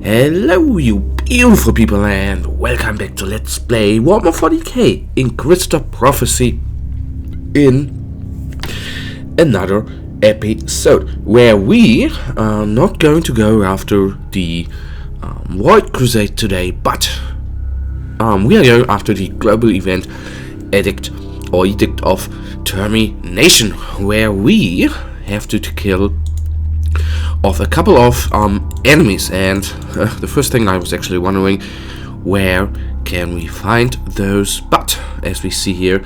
Hello you beautiful people and welcome back to Let's Play Warhammer 40k Inquisitor Prophecy in another episode where we are not going to go after the Void Crusade today, but we are going after the global event Edict of Termination, where we have to kill off a couple of enemies. And the first thing I was actually wondering, where can we find those? But as we see here,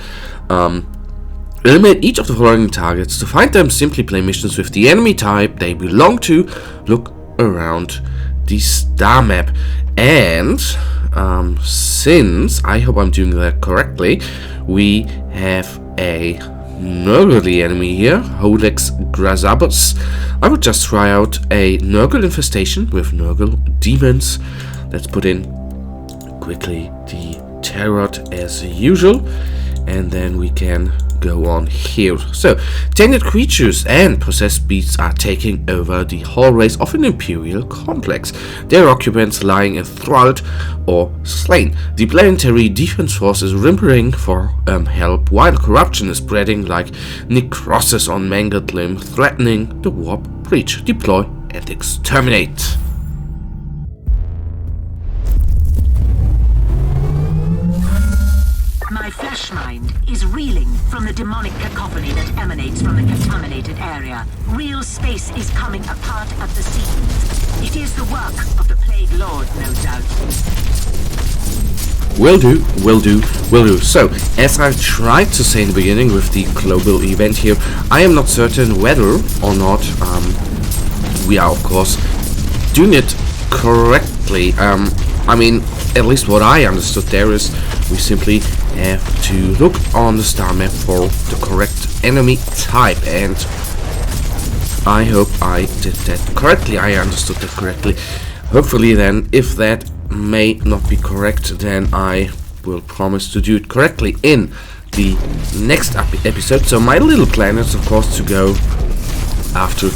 eliminate each of the following targets. To find them, simply play missions with the enemy type they belong to. Look around the star map, and since I hope I'm doing that correctly, we have a Nurgle enemy here, Holex Grazabus. I would just try out a Nurgle infestation with Nurgle demons. Let's put in quickly the Tarot as usual, and then we can go on here. So, tainted creatures and possessed beasts are taking over the hallways of an Imperial complex, their occupants lying enthralled or slain. The planetary defense force is whimpering for help, while corruption is spreading like necrosis on mangled limb, threatening the warp breach. Deploy and exterminate. My flesh mind is reeling from the demonic cacophony that emanates from the contaminated area. Real space is coming apart at the seams. It is the work of the Plague Lord, no doubt. Will do. So, as I tried to say in the beginning with the global event here, I am not certain whether or not we are, of course, doing it correctly. I mean, at least what I understood there is we simply have to look on the star map for the correct enemy type, and I hope I did that correctly. I understood that correctly. Hopefully then, if that may not be correct, then I will promise to do it correctly in the next episode. So my little plan is, of course, to go after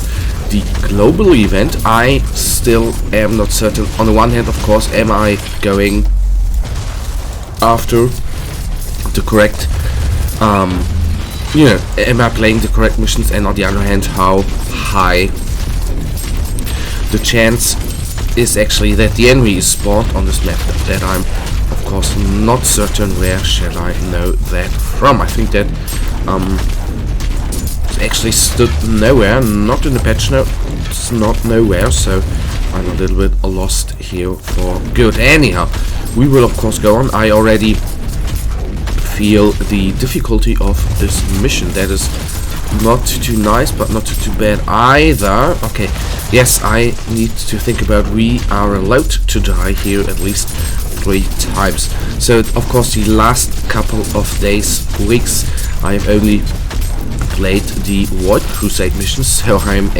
the global event. I still am not certain. On the one hand, of course, am I going after the correct, am I playing the correct missions, and on the other hand, how high the chance is actually that the enemy is spawned on this map. That I'm, of course, not certain. Where shall I know that from? I think that actually stood nowhere, not in the patch notes, not nowhere, so I'm a little bit lost here for good. Anyhow, we will of course go on. I already feel the difficulty of this mission. That is not too nice, but not too bad either. Okay, yes, I need to think about, we are allowed to die here at least 3 times. So of course the last couple of days, weeks, I have only played the Void Crusade missions, so I'm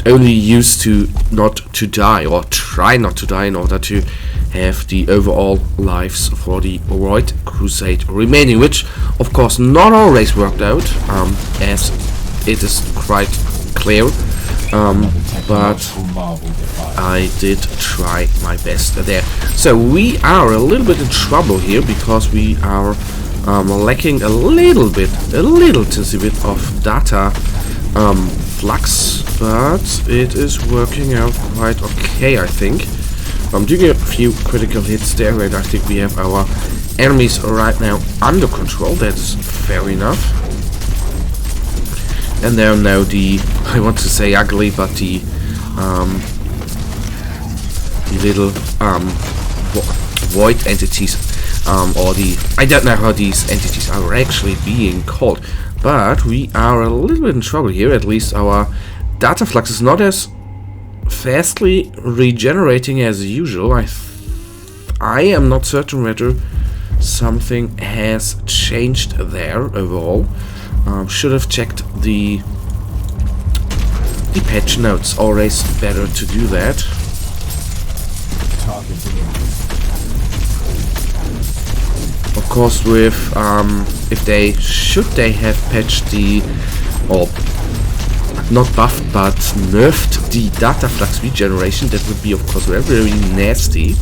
only used to not to die, or try not to die, in order to have the overall lives for the Void Crusade remaining, which of course not always worked out, as it is quite clear, but I did try my best there. So we are a little bit in trouble here, because we are lacking a little tinsy bit of data flux, but it is working out quite okay, I think. I'm doing a few critical hits there, and I think we have our enemies right now under control. That is fair enough. And there are now the, I want to say ugly, but the little void entities, or the, I don't know how these entities are actually being called, but we are a little bit in trouble here. At least our data flux is not as fastly regenerating as usual. I am not certain whether something has changed there overall. Should have checked the patch notes. Always better to do that. Of course, with if they have patched the, or not buffed but nerfed the data flux regeneration. That would be of course very, very nasty.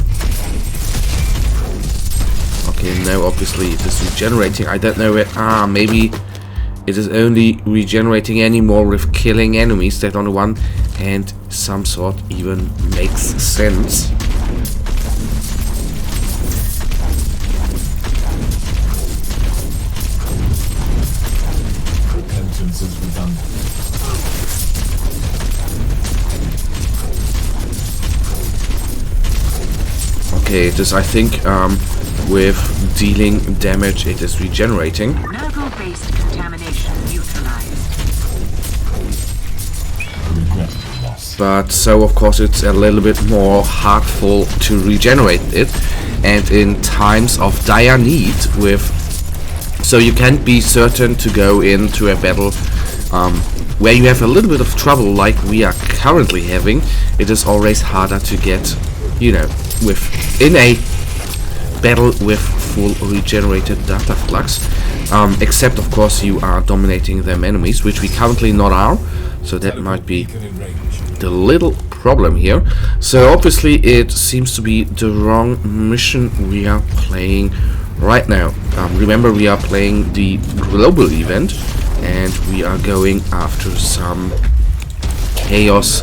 Okay, now obviously it is regenerating. I don't know where. Maybe it is only regenerating anymore with killing enemies. That on the one hand some sort even makes sense. Repentance is redundant. Okay, it is, I think, with dealing damage, it is regenerating. Nergal-based contamination neutralized. Regrettable loss. But so, of course, it's a little bit more hardful to regenerate it. And in times of dire need, so you can't be certain to go into a battle where you have a little bit of trouble like we are currently having. It is always harder to get, you know, in a battle with full regenerated data flux, except of course you are dominating them enemies, which we currently not are, so that might be the little problem here. So obviously it seems to be the wrong mission we are playing right now. Remember, we are playing the global event and we are going after some chaos.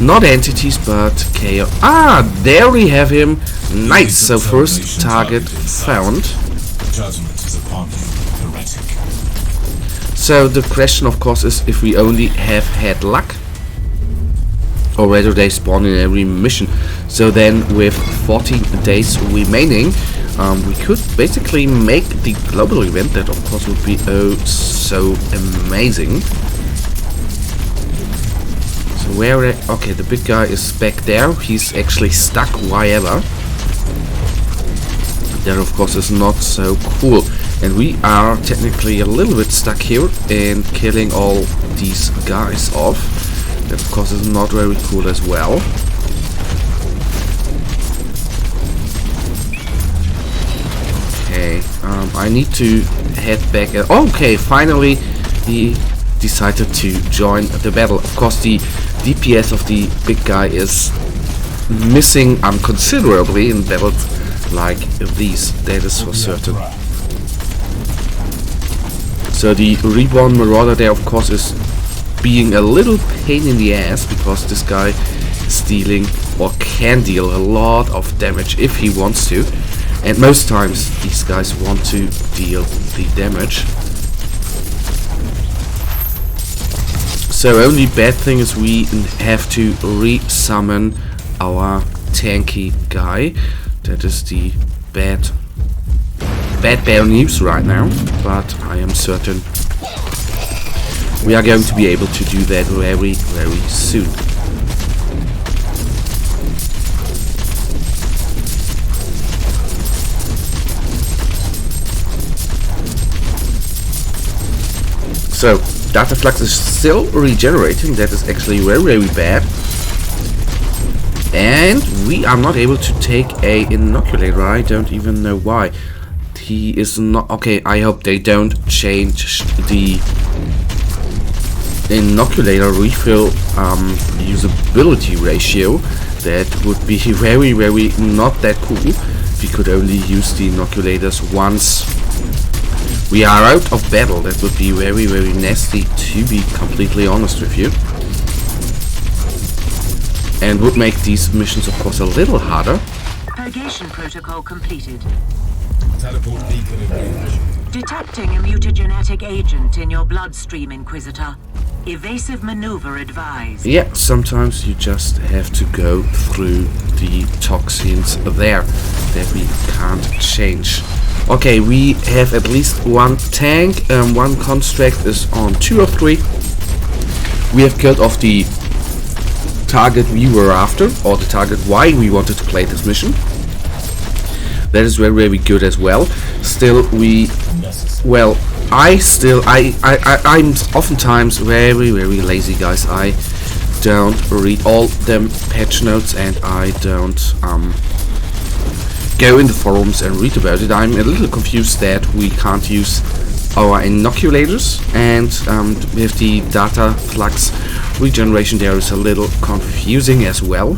Not entities, but chaos. There we have him. Nice. So first target found. Judgment is upon you, heretic. So the question, of course, is if we only have had luck, or whether they spawn in every mission. So then, with 14 days remaining, we could basically make the global event. That, of course, would be oh so amazing. Okay, the big guy is back there. He's actually stuck wherever. That of course is not so cool. And we are technically a little bit stuck here in killing all these guys off. That of course is not very cool as well. Okay, I need to head back. Okay, finally he decided to join the battle. Of course the DPS of the big guy is missing considerably in battles like these, that is for certain. So the Reborn Marauder there of course is being a little pain in the ass, because this guy is dealing or can deal a lot of damage if he wants to, and most times these guys want to deal the damage. So only bad thing is we have to re-summon our tanky guy. That is the bad news right now, but I am certain we are going to be able to do that very, very soon. So data flux is still regenerating. That is actually very, very bad. And we are not able to take a inoculator. I don't even know why. He is not... Okay, I hope they don't change the inoculator refill usability ratio. That would be very, very not that cool. We could only use the inoculators once we are out of battle. That would be very, very nasty, to be completely honest with you. And would make these missions, of course, a little harder. Purgation protocol completed. Teleport beacon in range. Detecting a mutagenetic agent in your bloodstream, Inquisitor. Evasive maneuver advised. Yeah, sometimes you just have to go through the toxins there that we can't change. Okay, we have at least one tank. One construct is on 2 of 3. We have killed off the target we were after, or the target why we wanted to play this mission. That is very, very good as well. Still, I'm oftentimes very, very lazy, guys. I don't read all them patch notes, and I don't go in the forums and read about it. I'm a little confused that we can't use our inoculators, and with the data flux regeneration there is a little confusing as well,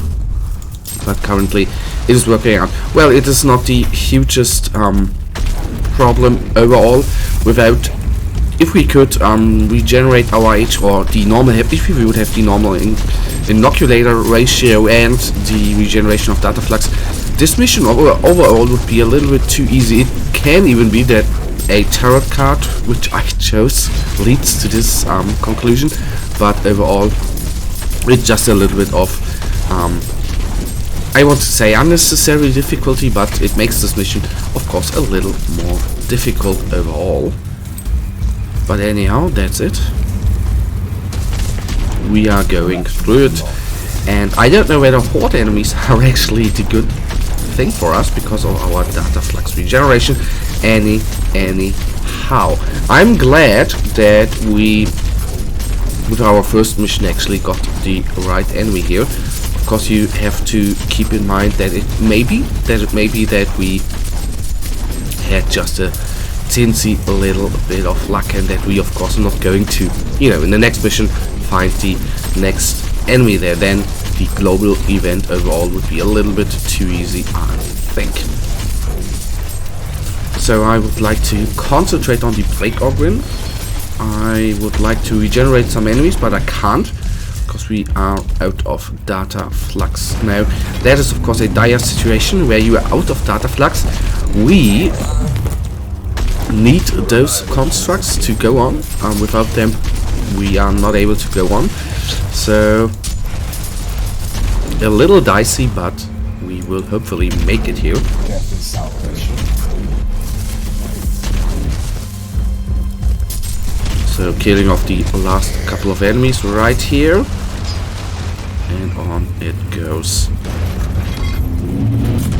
but currently it is working out well. It is not the hugest problem overall. Without, if we could regenerate our H, or the normal, if we would have the normal inoculator ratio and the regeneration of data flux, this mission overall would be a little bit too easy. It can even be that a tarot card, which I chose, leads to this conclusion, but overall it's just a little bit of I want to say unnecessary difficulty, but it makes this mission of course a little more difficult overall. But anyhow, that's it. We are going through it, and I don't know whether horde enemies are actually the good thing for us because of our data flux regeneration. Anyhow, I'm glad that we, with our first mission, actually got the right enemy here. Of course, you have to keep in mind that it may be that we had just a teensy little bit of luck, and that we of course are not going to, you know, in the next mission find the next enemy there. Then the global event overall would be a little bit too easy, I think. So I would like to concentrate on the Plague Ogren. I would like to regenerate some enemies, but I can't because we are out of data flux. Now that is of course a dire situation where you are out of data flux. We need those constructs to go on. Without them we are not able to go on. So a little dicey, but we will hopefully make it here. Death is salvation. So killing off the last couple of enemies right here, and on it goes.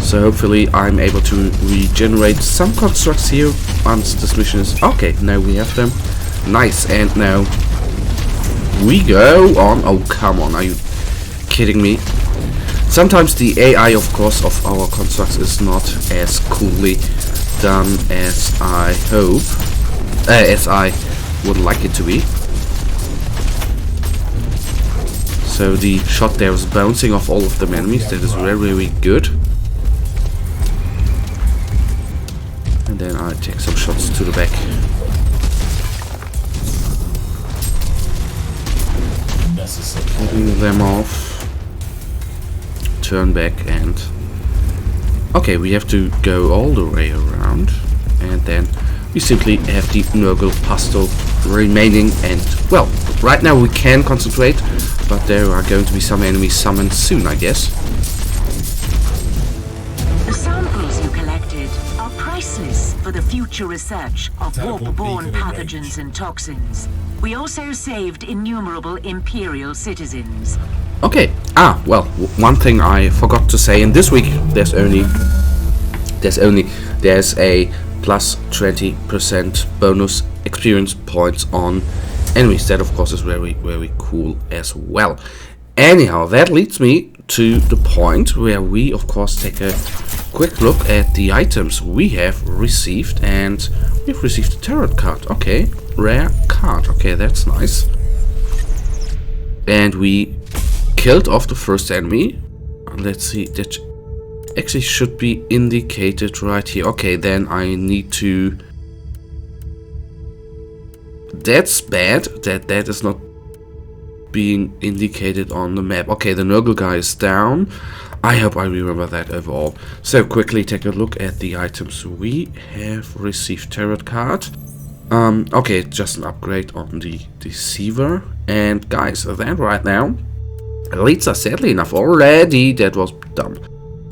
So hopefully I'm able to regenerate some constructs here once this mission is... Okay, now we have them. Nice, and now we go on. Oh, come on, are you kidding me? Sometimes the AI, of course, of our constructs is not as coolly done as I hope, as I would like it to be. So the shot there is bouncing off all of the enemies. That is very, very good. And then I take some shots to the back. Cutting them off. Turn back and... Okay, we have to go all the way around. And then we simply have the Nurgle Pastel remaining, and well, right now we can concentrate, but there are going to be some enemies summoned soon, I guess. The samples you collected are priceless for the future research of warp-borne pathogens and toxins. We also saved innumerable Imperial citizens. Okay, well, one thing I forgot to say, in this week there's a plus 20% bonus experience points on enemies. That of course is very, very cool as well. Anyhow, that leads me to the point where we of course take a quick look at the items we have received, and we've received a tarot card. Okay, rare card. Okay, that's nice. And we killed off the first enemy. Let's see, that actually should be indicated right here. Okay, then I need to... That's bad that that is not being indicated on the map. Okay, the Nurgle guy is down. I hope I remember that overall. So quickly take a look at the items we have received. Tarot card. Okay, just an upgrade on the Deceiver. And guys, that right now leads us, sadly enough, already, that was dumb,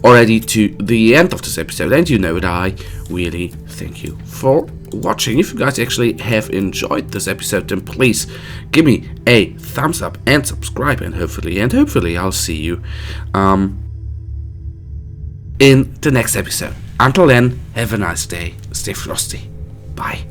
already to the end of this episode. And you know that I really thank you for watching. If you guys actually have enjoyed this episode, then please give me a thumbs up and subscribe, and hopefully I'll see you in the next episode. Until then, have a nice day, stay frosty, bye.